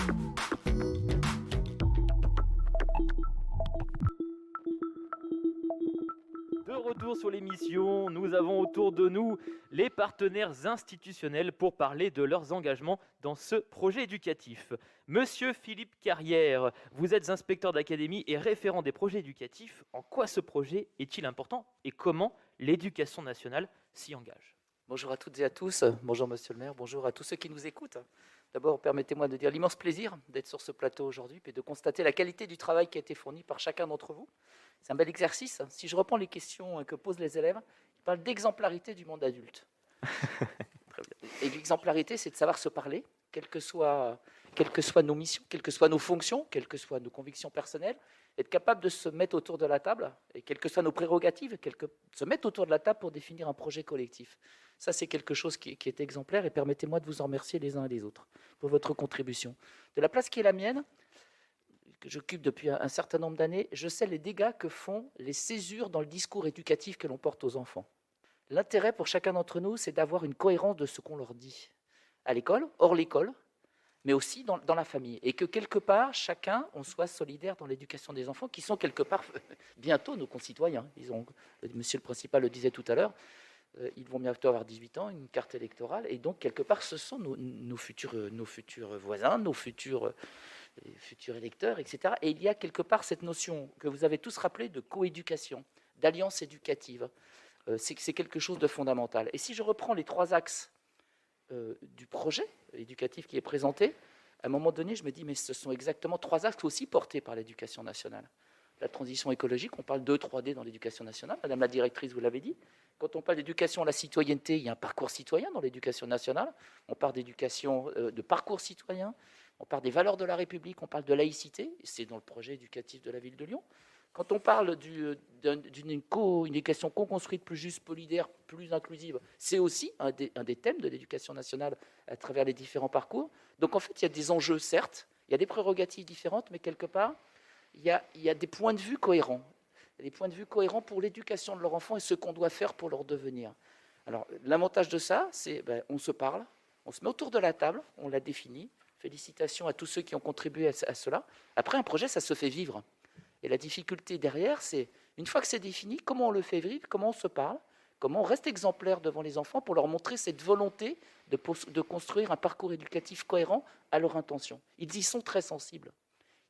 De retour sur l'émission, nous avons autour de nous les partenaires institutionnels pour parler de leurs engagements dans ce projet éducatif. Monsieur Philippe Carrière, vous êtes inspecteur d'académie et référent des projets éducatifs. En quoi ce projet est-il important et comment l'éducation nationale s'y engage? Bonjour à toutes et à tous, bonjour monsieur le maire, bonjour à tous ceux qui nous écoutent. D'abord, permettez-moi de dire l'immense plaisir d'être sur ce plateau aujourd'hui et de constater la qualité du travail qui a été fourni par chacun d'entre vous. C'est un bel exercice. Si je reprends les questions que posent les élèves, ils parlent d'exemplarité du monde adulte. Très bien. Et l'exemplarité, c'est de savoir se parler, quelles que soient nos missions, quelles que soient nos fonctions, quelles que soient nos convictions personnelles, être capable de se mettre autour de la table, et quelles que soient nos prérogatives, se mettre autour de la table pour définir un projet collectif. Ça, c'est quelque chose qui est exemplaire, et permettez-moi de vous en remercier les uns et les autres pour votre contribution. De la place qui est la mienne, que j'occupe depuis un certain nombre d'années, je sais les dégâts que font les césures dans le discours éducatif que l'on porte aux enfants. L'intérêt pour chacun d'entre nous, c'est d'avoir une cohérence de ce qu'on leur dit, à l'école, hors l'école, mais aussi dans la famille. Et que quelque part, chacun, on soit solidaire dans l'éducation des enfants, qui sont quelque part bientôt nos concitoyens. Monsieur le principal le disait tout à l'heure, ils vont bientôt avoir 18 ans, une carte électorale, et donc quelque part, ce sont nos futurs voisins, nos futurs électeurs, etc. Et il y a quelque part cette notion que vous avez tous rappelée de coéducation, d'alliance éducative. C'est quelque chose de fondamental. Et si je reprends les 3 axes du projet éducatif qui est présenté, à un moment donné, je me dis, mais ce sont exactement 3 axes aussi portés par l'éducation nationale. La transition écologique, on parle de 3D dans l'éducation nationale, Madame la directrice, vous l'avez dit. Quand on parle d'éducation à la citoyenneté, il y a un parcours citoyen dans l'éducation nationale. On parle d'éducation, de parcours citoyen, on parle des valeurs de la République, on parle de laïcité, c'est dans le projet éducatif de la ville de Lyon. Quand on parle d'une éducation co-construite, plus juste, solidaire, plus inclusive, c'est aussi un des thèmes de l'éducation nationale à travers les différents parcours. Donc en fait, il y a des enjeux, certes, il y a des prérogatives différentes, mais quelque part, il y a des points de vue cohérents. Il y a des points de vue cohérents pour l'éducation de leur enfant et ce qu'on doit faire pour leur devenir. Alors, l'avantage de ça, c'est on se parle, on se met autour de la table, on l'a défini. Félicitations à tous ceux qui ont contribué à cela. Après, un projet, ça se fait vivre. Et la difficulté derrière, c'est, une fois que c'est défini, comment on le fait vivre, comment on se parle, comment on reste exemplaire devant les enfants pour leur montrer cette volonté de construire un parcours éducatif cohérent à leur intention. Ils y sont très sensibles.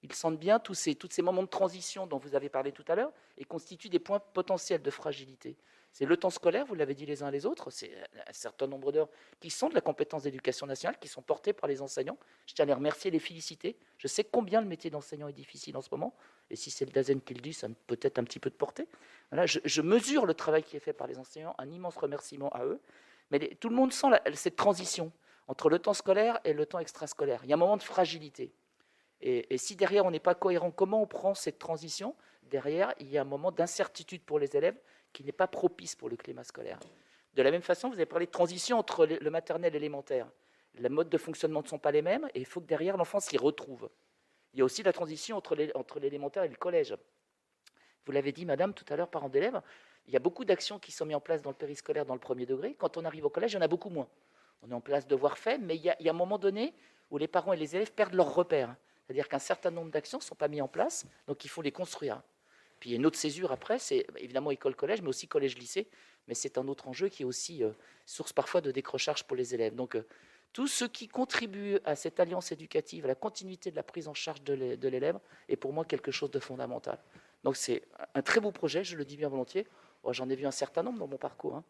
Ils sentent bien tous ces moments de transition dont vous avez parlé tout à l'heure et constituent des points potentiels de fragilité. C'est le temps scolaire, vous l'avez dit les uns les autres, c'est un certain nombre d'heures qui sont de la compétence d'éducation nationale, qui sont portées par les enseignants. Je tiens à les remercier et les féliciter. Je sais combien le métier d'enseignant est difficile en ce moment, et si c'est le DAZEN qui le dit, ça a peut-être un petit peu de portée. Voilà, je mesure le travail qui est fait par les enseignants, un immense remerciement à eux. Mais tout le monde sent cette transition entre le temps scolaire et le temps extrascolaire. Il y a un moment de fragilité. Et si derrière on n'est pas cohérent, comment on prend cette transition? Derrière, il y a un moment d'incertitude pour les élèves qui n'est pas propice pour le climat scolaire. De la même façon, vous avez parlé de transition entre le maternel et l'élémentaire. Les modes de fonctionnement ne sont pas les mêmes et il faut que derrière l'enfant s'y retrouve. Il y a aussi la transition entre l'élémentaire et le collège. Vous l'avez dit, madame, tout à l'heure, parents d'élèves, il y a beaucoup d'actions qui sont mises en place dans le périscolaire, dans le premier degré. Quand on arrive au collège, il y en a beaucoup moins. On est en place devoir fait, mais il y a un moment donné où les parents et les élèves perdent leurs repères. C'est-à-dire qu'un certain nombre d'actions ne sont pas mises en place, donc il faut les construire. Puis il y a une autre césure après, c'est évidemment école-collège, mais aussi collège-lycée. Mais c'est un autre enjeu qui est aussi source parfois de décrochage pour les élèves. Donc tout ce qui contribue à cette alliance éducative, à la continuité de la prise en charge de l'élève, est pour moi quelque chose de fondamental. Donc c'est un très beau projet, je le dis bien volontiers. Oh, j'en ai vu un certain nombre dans mon parcours. Hein.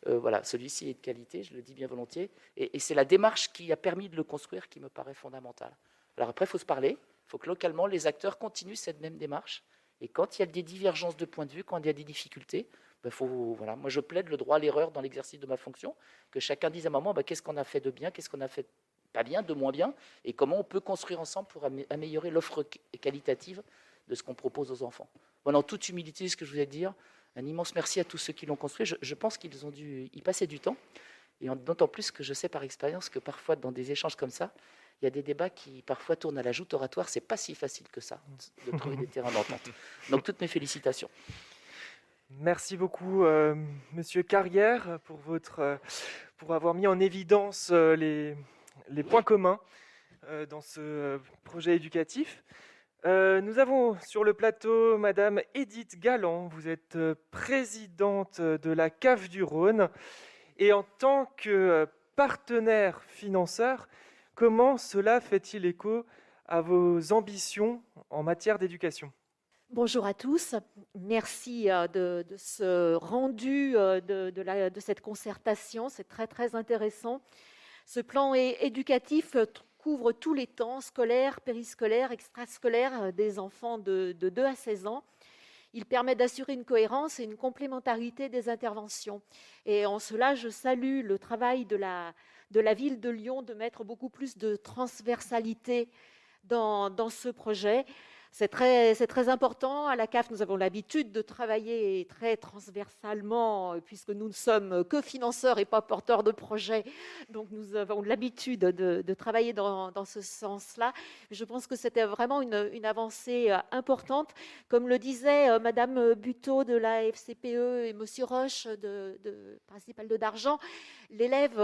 Voilà, celui-ci est de qualité, je le dis bien volontiers. Et c'est la démarche qui a permis de le construire qui me paraît fondamentale. Alors après, il faut se parler. Il faut que localement, les acteurs continuent cette même démarche. Et quand il y a des divergences de point de vue, quand il y a des difficultés, voilà, moi je plaide le droit à l'erreur dans l'exercice de ma fonction, que chacun dise à un moment qu'est-ce qu'on a fait de bien, qu'est-ce qu'on a fait pas bien, de moins bien, et comment on peut construire ensemble pour améliorer l'offre qualitative de ce qu'on propose aux enfants. Voilà, en toute humilité, ce que je voulais dire, un immense merci à tous ceux qui l'ont construit. Je pense qu'ils ont dû y passer du temps, et d'autant plus que je sais par expérience que parfois dans des échanges comme ça, il y a des débats qui parfois tournent à la joute oratoire. C'est pas si facile que ça de trouver des terrains d'entente. Donc toutes mes félicitations. Merci beaucoup, Monsieur Carrière, pour avoir mis en évidence les points communs dans ce projet éducatif. Nous avons sur le plateau Madame Édith Galland. Vous êtes présidente de la CAF du Rhône. Et en tant que partenaire financeur, comment cela fait-il écho à vos ambitions en matière d'éducation ? Bonjour à tous, merci de ce rendu de cette concertation, c'est très très intéressant. Ce plan éducatif couvre tous les temps, scolaires, périscolaires, extrascolaires des enfants de 2 à 16 ans. Il permet d'assurer une cohérence et une complémentarité des interventions. Et en cela, je salue le travail de la ville de Lyon de mettre beaucoup plus de transversalité dans ce projet. C'est très important. À la CAF, nous avons l'habitude de travailler très transversalement, puisque nous ne sommes que financeurs et pas porteurs de projets. Donc, nous avons l'habitude de travailler dans ce sens-là. Je pense que c'était vraiment une avancée importante. Comme le disait Madame Buteau de la FCPE et Monsieur Roche, principal de d'Argent, l'élève,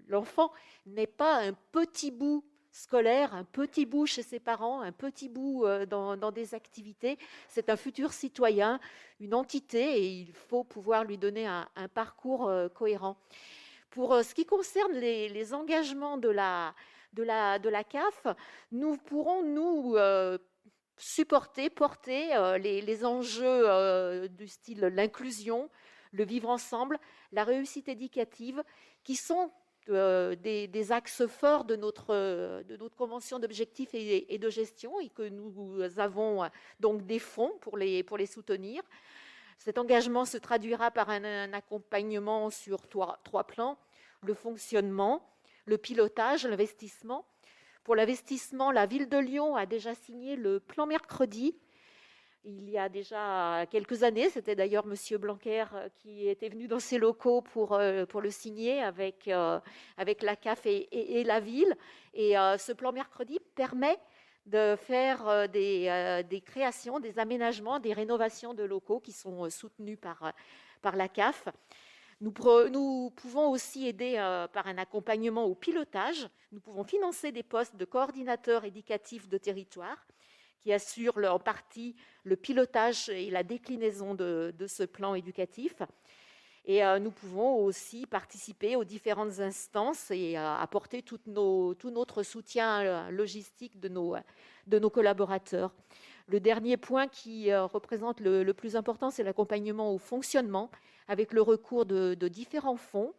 l'enfant n'est pas un petit bout scolaire, un petit bout chez ses parents, un petit bout dans des activités. C'est un futur citoyen, une entité, et il faut pouvoir lui donner un parcours cohérent. Pour ce qui concerne les engagements de la CAF, nous pourrons porter les enjeux du style l'inclusion, le vivre ensemble, la réussite éducative, qui sont des axes forts de notre convention d'objectifs et de gestion, et que nous avons donc des fonds pour les soutenir. Cet engagement se traduira par un accompagnement sur trois plans: le fonctionnement, le pilotage, l'investissement. Pour l'investissement, la ville de Lyon a déjà signé le plan Mercredi. Il y a déjà quelques années, c'était d'ailleurs Monsieur Blanquer qui était venu dans ses locaux pour le signer avec la CAF et la ville. Et ce plan Mercredi permet de faire des créations, des aménagements, des rénovations de locaux qui sont soutenus par la CAF. Nous pouvons aussi aider par un accompagnement au pilotage. Nous pouvons financer des postes de coordinateurs éducatifs de territoire qui assurent en partie le pilotage et la déclinaison de ce plan éducatif. Et nous pouvons aussi participer aux différentes instances et apporter tout notre soutien logistique de nos collaborateurs. Le dernier point qui représente le plus important, c'est l'accompagnement au fonctionnement avec le recours de différents fonds.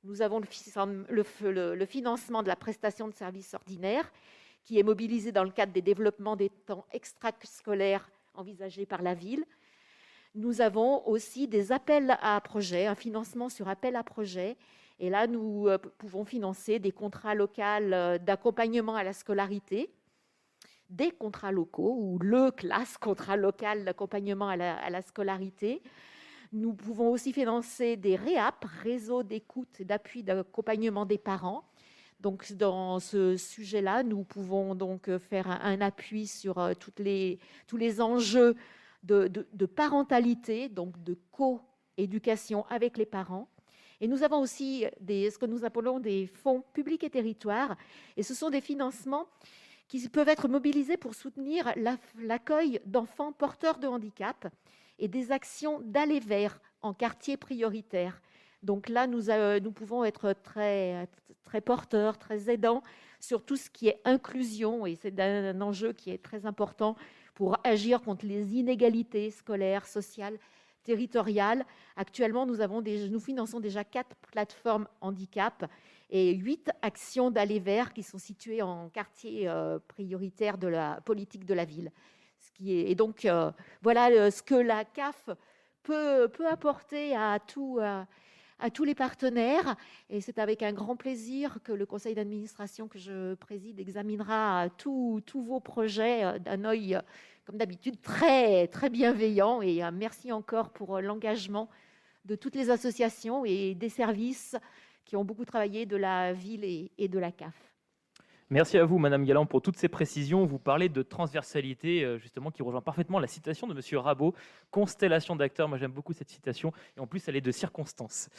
Nous avons le financement de la prestation de services ordinaires, qui est mobilisé dans le cadre des développements des temps extrascolaires envisagés par la ville. Nous avons aussi des appels à projets, un financement sur appel à projets. Et là, nous pouvons financer des contrats locaux d'accompagnement à la scolarité, des contrats locaux ou le classe contrat local d'accompagnement à la scolarité. Nous pouvons aussi financer des REAP, réseaux d'écoute et d'appui d'accompagnement des parents. Donc, dans ce sujet-là, nous pouvons donc faire un appui sur tous les enjeux de parentalité, donc de co-éducation avec les parents. Et nous avons aussi ce que nous appelons des fonds publics et territoires. Et ce sont des financements qui peuvent être mobilisés pour soutenir l'accueil d'enfants porteurs de handicap et des actions d'aller vers en quartier prioritaire. Donc là, nous pouvons être très, très porteurs, très aidants sur tout ce qui est inclusion, et c'est un enjeu qui est très important pour agir contre les inégalités scolaires, sociales, territoriales. Actuellement, nous finançons déjà 4 plateformes handicap et 8 actions d'aller vers qui sont situées en quartier prioritaire de la politique de la ville. Et donc, voilà ce que la CAF peut apporter à tous les partenaires, et c'est avec un grand plaisir que le conseil d'administration que je préside examinera tous vos projets d'un œil, comme d'habitude, très, très bienveillant. Et merci encore pour l'engagement de toutes les associations et des services qui ont beaucoup travaillé de la ville et de la CAF. Merci à vous, Madame Galland, pour toutes ces précisions. Vous parlez de transversalité, justement, qui rejoint parfaitement la citation de Monsieur Rabot, constellation d'acteurs. Moi, j'aime beaucoup cette citation, et en plus, elle est de circonstance.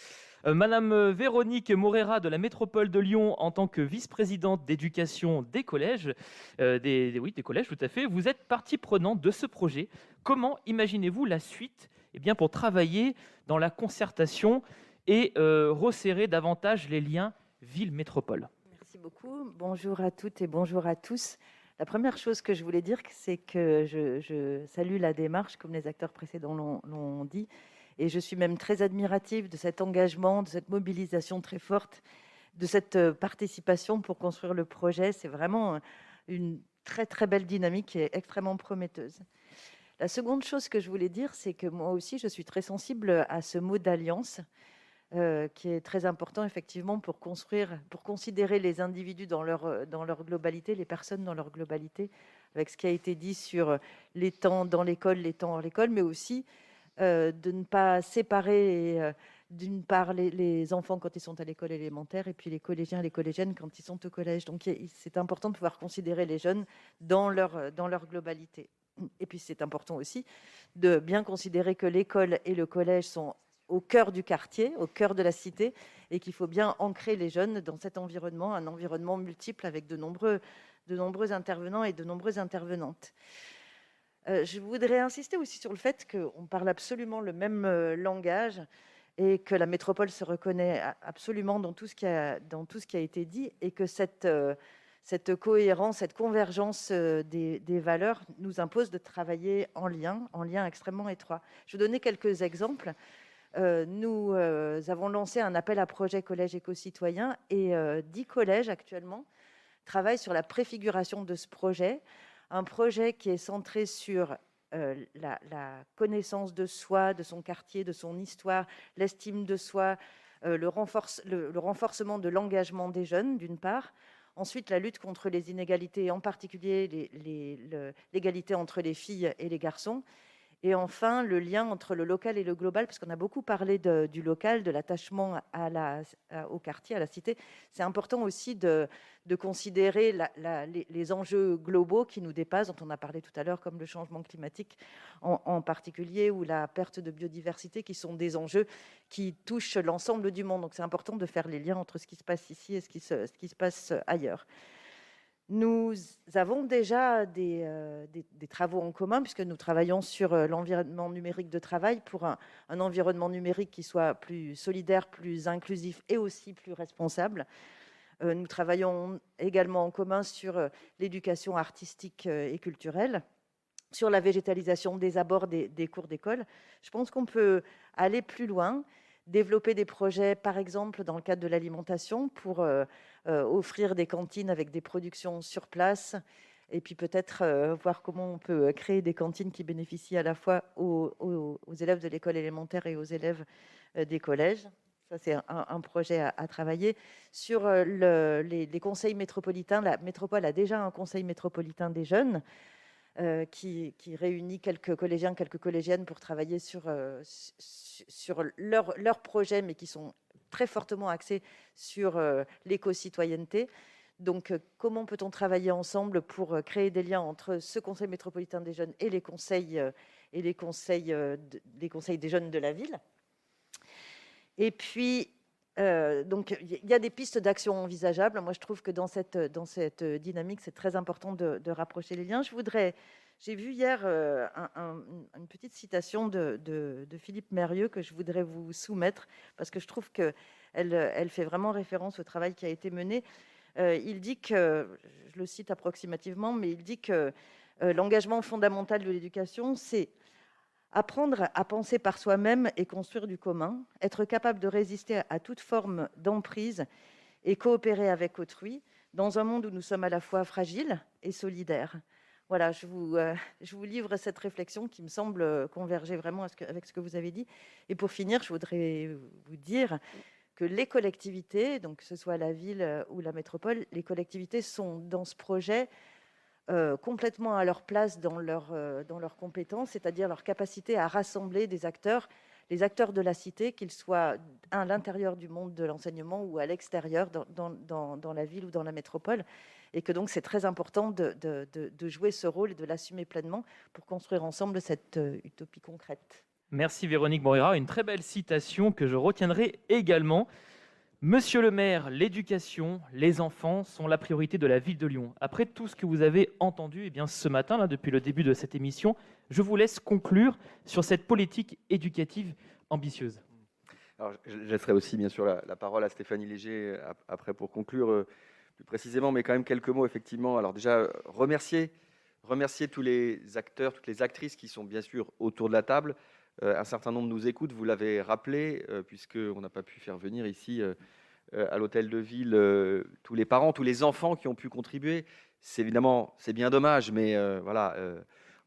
Madame Véronique Morera de la métropole de Lyon, en tant que vice-présidente d'éducation des collèges, des collèges, tout à fait, vous êtes partie prenante de ce projet. Comment imaginez-vous la suite pour travailler dans la concertation et resserrer davantage les liens ville-métropole? Merci beaucoup. Bonjour à toutes et bonjour à tous. La première chose que je voulais dire, c'est que je salue la démarche, comme les acteurs précédents l'ont dit, et je suis même très admirative de cet engagement, de cette mobilisation très forte, de cette participation pour construire le projet. C'est vraiment une très très belle dynamique et extrêmement prometteuse. La seconde chose que je voulais dire, c'est que moi aussi, je suis très sensible à ce mot d'alliance, qui est très important effectivement pour considérer les individus dans leur globalité, les personnes dans leur globalité, avec ce qui a été dit sur les temps dans l'école, les temps hors l'école, mais aussi de ne pas séparer d'une part les enfants quand ils sont à l'école élémentaire et puis les collégiens et les collégiennes quand ils sont au collège. Donc c'est important de pouvoir considérer les jeunes dans leur globalité. Et puis c'est important aussi de bien considérer que l'école et le collège sont au cœur du quartier, au cœur de la cité, et qu'il faut bien ancrer les jeunes dans cet environnement, un environnement multiple avec de nombreux intervenants et de nombreuses intervenantes. Je voudrais insister aussi sur le fait qu'on parle absolument le même langage et que la métropole se reconnaît absolument dans tout ce qui a été dit, et que cette cohérence, cette convergence des valeurs nous impose de travailler en lien extrêmement étroit. Je vais donner quelques exemples. Nous avons lancé un appel à projet collège éco-citoyen et 10 collèges actuellement travaillent sur la préfiguration de ce projet. Un projet qui est centré sur la connaissance de soi, de son quartier, de son histoire, l'estime de soi, le renforcement de l'engagement des jeunes, d'une part. Ensuite, la lutte contre les inégalités, en particulier l'égalité entre les filles et les garçons. Et enfin, le lien entre le local et le global, parce qu'on a beaucoup parlé du local, de l'attachement au quartier, à la cité. C'est important aussi de considérer les enjeux globaux qui nous dépassent, dont on a parlé tout à l'heure, comme le changement climatique en particulier, ou la perte de biodiversité, qui sont des enjeux qui touchent l'ensemble du monde. Donc c'est important de faire les liens entre ce qui se passe ici et ce qui se passe ailleurs. Nous avons déjà des travaux en commun, puisque nous travaillons sur l'environnement numérique de travail pour un environnement numérique qui soit plus solidaire, plus inclusif et aussi plus responsable. Nous travaillons également en commun sur l'éducation artistique et culturelle, sur la végétalisation des abords des cours d'école. Je pense qu'on peut aller plus loin, développer des projets, par exemple, dans le cadre de l'alimentation, pour offrir des cantines avec des productions sur place, et puis peut-être voir comment on peut créer des cantines qui bénéficient à la fois aux élèves de l'école élémentaire et aux élèves des collèges. Ça, c'est un projet à travailler. Sur les conseils métropolitains, la métropole a déjà un conseil métropolitain des jeunes, qui réunit quelques collégiens, quelques collégiennes pour travailler sur leurs projets, mais qui sont très fortement axés sur l'éco-citoyenneté. Donc, comment peut-on travailler ensemble pour créer des liens entre ce conseil métropolitain des jeunes et les conseils des jeunes de la ville? Et puis, donc, il y a des pistes d'action envisageables. Moi, je trouve que dans cette dynamique, c'est très important de rapprocher les liens. J'ai vu hier une petite citation de Philippe Mérieux que je voudrais vous soumettre, parce que je trouve qu'elle fait vraiment référence au travail qui a été mené. Il dit que, je le cite approximativement, mais il dit que l'engagement fondamental de l'éducation, c'est apprendre à penser par soi-même et construire du commun, être capable de résister à toute forme d'emprise et coopérer avec autrui dans un monde où nous sommes à la fois fragiles et solidaires. Voilà, je vous livre cette réflexion qui me semble converger vraiment avec ce que vous avez dit. Et pour finir, je voudrais vous dire que les collectivités, donc que ce soit la ville ou la métropole, les collectivités sont dans ce projet complètement à leur place dans leurs compétences, c'est-à-dire leur capacité à rassembler les acteurs de la cité, qu'ils soient à l'intérieur du monde de l'enseignement ou à l'extérieur, dans la ville ou dans la métropole. et que donc c'est très important de jouer ce rôle et de l'assumer pleinement pour construire ensemble cette utopie concrète. Merci Véronique Moreira, une très belle citation que je retiendrai également. Monsieur le maire, l'éducation, les enfants sont la priorité de la ville de Lyon. Après tout ce que vous avez entendu ce matin, là, depuis le début de cette émission, je vous laisse conclure sur cette politique éducative ambitieuse. Alors, je laisserai aussi bien sûr la parole à Stéphanie Léger après pour conclure plus précisément, mais quand même quelques mots effectivement. Alors déjà, remercier tous les acteurs, toutes les actrices qui sont bien sûr autour de la table. Un certain nombre nous écoutent, vous l'avez rappelé, puisqu'on n'a pas pu faire venir ici à l'hôtel de ville tous les parents, tous les enfants qui ont pu contribuer. C'est bien dommage, mais voilà,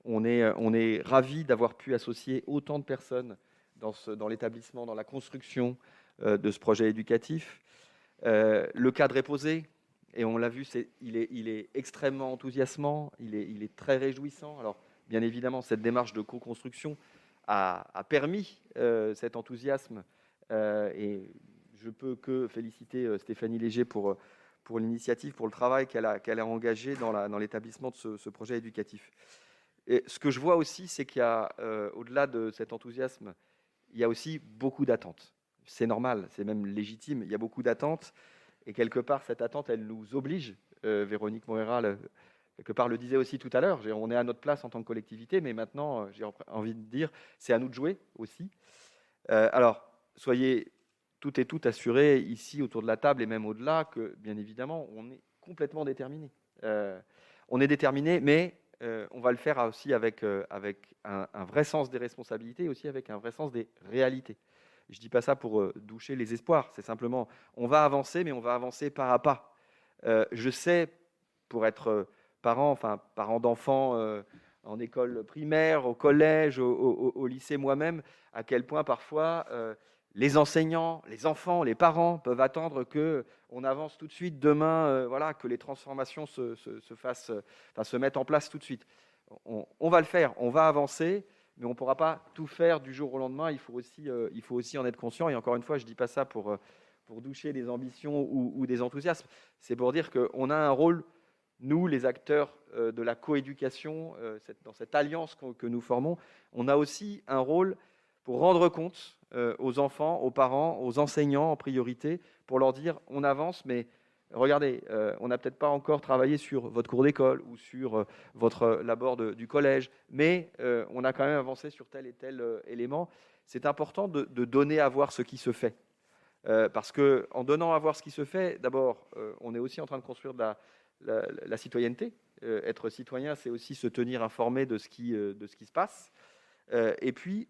on est ravis d'avoir pu associer autant de personnes dans l'établissement, dans la construction de ce projet éducatif. Le cadre est posé, et on l'a vu, il est extrêmement enthousiasmant, il est très réjouissant. Alors, bien évidemment, cette démarche de co-construction a permis cet enthousiasme, et je peux que féliciter Stéphanie Léger pour l'initiative, pour le travail qu'elle a engagé dans l'établissement de ce projet éducatif. Et ce que je vois aussi, c'est qu'il y a, au-delà de cet enthousiasme, il y a aussi beaucoup d'attentes. C'est normal, c'est même légitime, il y a beaucoup d'attentes, et quelque part, cette attente, elle nous oblige. Véronique Moreira, quelque part, le disait aussi tout à l'heure, on est à notre place en tant que collectivité, mais maintenant, j'ai envie de dire, c'est à nous de jouer aussi. Alors, soyez toutes et toutes assurés ici, autour de la table, et même au-delà, que, bien évidemment, on est complètement déterminés. On est déterminés, mais on va le faire aussi avec un vrai sens des responsabilités, et aussi avec un vrai sens des réalités. Je ne dis pas ça pour doucher les espoirs, c'est simplement, on va avancer, mais on va avancer pas à pas. Je sais, pour être parent d'enfants en école primaire, au collège, au lycée moi-même, à quel point parfois les enseignants, les enfants, les parents peuvent attendre qu'on avance tout de suite demain, voilà, que les transformations se mettent en place tout de suite. On va le faire, on va avancer, mais on ne pourra pas tout faire du jour au lendemain. Il faut aussi en être conscient. Et encore une fois, je ne dis pas ça pour doucher des ambitions ou des enthousiasmes. C'est pour dire qu'on a un rôle, nous, les acteurs de la coéducation, dans cette alliance que nous formons, on a aussi un rôle pour rendre compte aux enfants, aux parents, aux enseignants en priorité, pour leur dire on avance, mais regardez, on n'a peut-être pas encore travaillé sur votre cours d'école ou sur votre labor du collège, mais on a quand même avancé sur tel et tel élément. C'est important de donner à voir ce qui se fait. Parce qu'en donnant à voir ce qui se fait, d'abord, on est aussi en train de construire de la citoyenneté. Être citoyen, c'est aussi se tenir informé de ce qui se passe. Et puis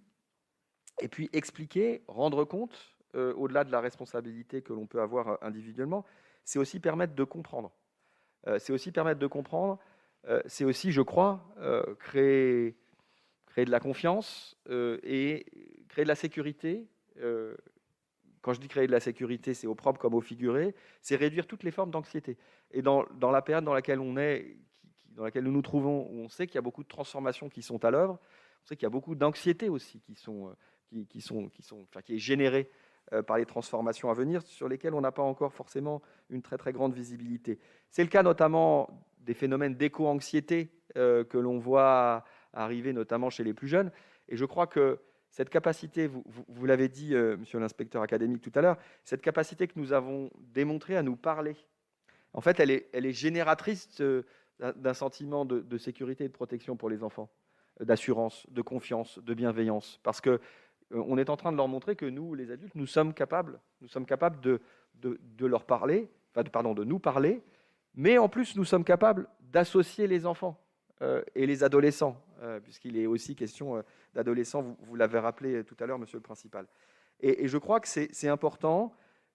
expliquer, rendre compte, au-delà de la responsabilité que l'on peut avoir individuellement, c'est aussi permettre de comprendre. C'est aussi, je crois, créer de la confiance et créer de la sécurité. Quand je dis créer de la sécurité, c'est au propre comme au figuré, c'est réduire toutes les formes d'anxiété. Et dans la période dans laquelle on est, dans laquelle nous nous trouvons, où on sait qu'il y a beaucoup de transformations qui sont à l'œuvre, on sait qu'il y a beaucoup d'anxiété aussi qui est générée par les transformations à venir, sur lesquelles on n'a pas encore forcément une très très grande visibilité. C'est le cas notamment des phénomènes d'éco-anxiété que l'on voit arriver notamment chez les plus jeunes. Et je crois que cette capacité, vous l'avez dit, monsieur l'inspecteur académique tout à l'heure, cette capacité que nous avons démontrée à nous parler, en fait, elle est génératrice d'un sentiment de sécurité et de protection pour les enfants, d'assurance, de confiance, de bienveillance. Parce que on est en train de leur montrer que nous, les adultes, nous sommes capables de leur parler, de nous parler, mais en plus, nous sommes capables d'associer les enfants et les adolescents, puisqu'il est aussi question d'adolescents, vous l'avez rappelé tout à l'heure, monsieur le principal. Et je crois que c'est important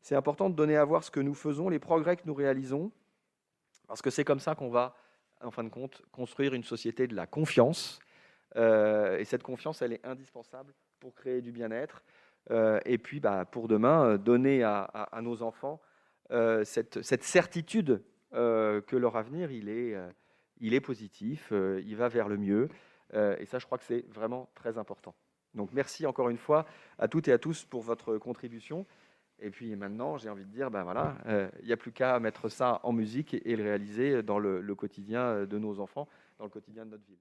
de donner à voir ce que nous faisons, les progrès que nous réalisons, parce que c'est comme ça qu'on va, en fin de compte, construire une société de la confiance. Et cette confiance, elle est indispensable pour créer du bien-être. Et puis, pour demain, donner à nos enfants cette certitude que leur avenir, il est positif, il va vers le mieux. Et ça, je crois que c'est vraiment très important. Donc, merci encore une fois à toutes et à tous pour votre contribution. Et puis maintenant, j'ai envie de dire, ben voilà, il n'y a plus qu'à mettre ça en musique et le réaliser dans le quotidien de nos enfants, dans le quotidien de notre ville.